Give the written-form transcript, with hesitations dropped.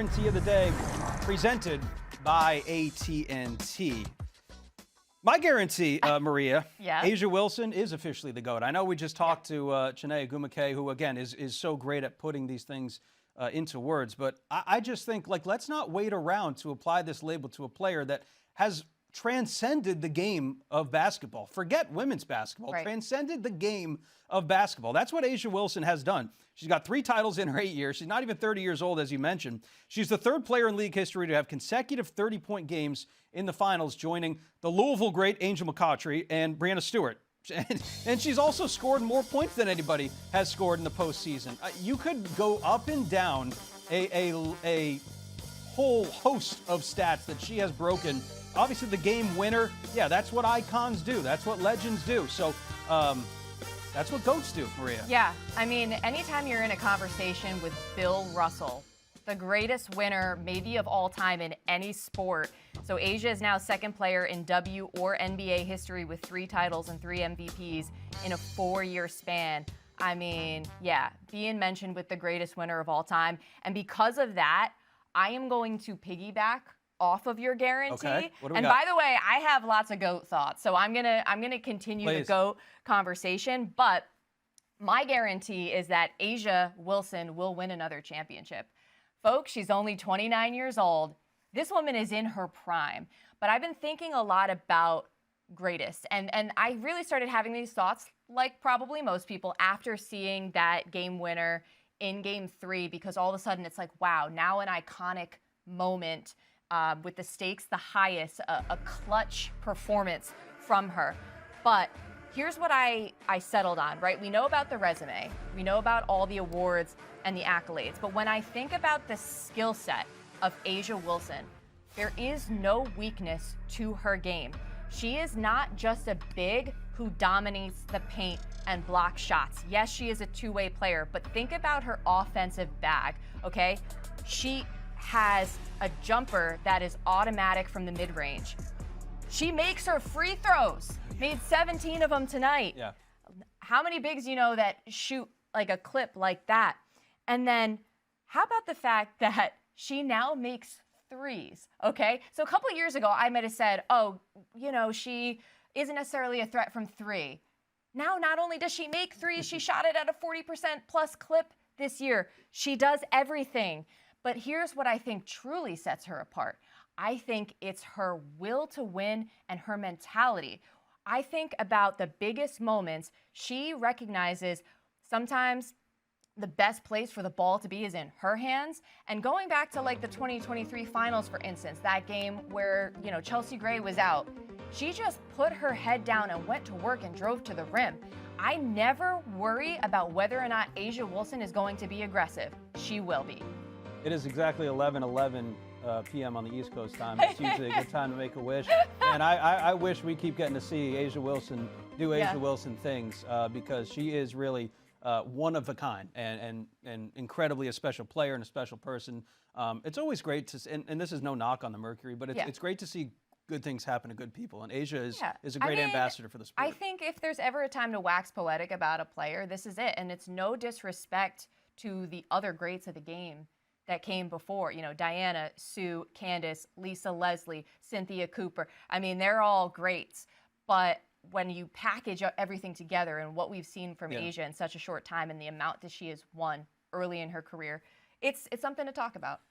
guarantee of the day presented by AT&T. My guarantee, Maria, Yeah. A'ja Wilson is officially the GOAT. I know we just talked to Chiney Ogwumike, who, again, is so great at putting these things into words. But I just think, like, let's not wait around to apply this label to a player that has transcended the game of basketball. Forget women's basketball. Right. Transcended the game of basketball. That's what A'ja Wilson has done. She's got 3 titles in her 8 years. She's not even 30 years old, as you mentioned. She's the 3rd player in league history to have consecutive 30-point games in the finals, joining the Louisville great Angel McCoughtry and Breanna Stewart. And she's also scored more points than anybody has scored in the postseason. You could go up and down a whole host of stats that she has broken. Obviously, the game winner, yeah, that's what icons do. That's what legends do. So that's what GOATs do, Maria. Yeah, I mean, anytime you're in a conversation with Bill Russell, the greatest winner maybe of all time in any sport. So A'ja is now 2nd player in W or NBA history with 3 titles and 3 MVPs in a 4-year span. I mean, yeah, being mentioned with the greatest winner of all time. And because of that, I am going to piggyback off of your guarantee. Okay. What do we and got? by the way, I have lots of GOAT thoughts, so I'm gonna continue the Please. GOAT conversation. But my guarantee is that A'ja Wilson will win another championship. Folks, she's only 29 years old. This woman is in her prime. But I've been thinking a lot about greatest, and I really started having these thoughts, like probably most people, after seeing that game winner in Game 3, because all of a sudden it's like, wow, now an iconic moment. With the stakes the highest, a clutch performance from her. But here's what I settled on, right? We know about the resume. We know about all the awards and the accolades. But when I think about the skill set of A'ja Wilson, there is no weakness to her game. She is not just a big who dominates the paint and blocks shots. Yes, she is a two-way player, but think about her offensive bag, okay? She has a jumper that is automatic from the mid-range. She makes her free throws. Made 17 of them tonight. Yeah. How many bigs you know that shoot like a clip like that? And then how about the fact that she now makes threes, okay? So a couple of years ago, I might have said, oh, you know, she isn't necessarily a threat from 3. Now, not only does she make threes, she shot it at a 40% plus clip this year. She does everything. But here's what I think truly sets her apart. I think it's her will to win and her mentality. I think about the biggest moments. She recognizes sometimes the best place for the ball to be is in her hands. And going back to like the 2023 finals, for instance, that game where, you know, Chelsea Gray was out, she just put her head down and went to work and drove to the rim. I never worry about whether or not A'ja Wilson is going to be aggressive. She will be. It is exactly 11:11 p.m. on the East Coast time. It's usually a good time to make a wish. And I wish we keep getting to see A'ja Wilson do A'ja Wilson things because she is really one of a kind and incredibly a special player and a special person. It's always great to, and this is no knock on the Mercury, but it's great to see good things happen to good people. And A'ja is a great ambassador for the sport. I think if there's ever a time to wax poetic about a player, this is it. And it's no disrespect to the other greats of the game that came before, you know, Diana, Sue, Candace, Lisa Leslie, Cynthia Cooper. I mean, they're all greats. But when you package everything together and what we've seen from A'ja in such a short time and the amount that she has won early in her career, it's something to talk about.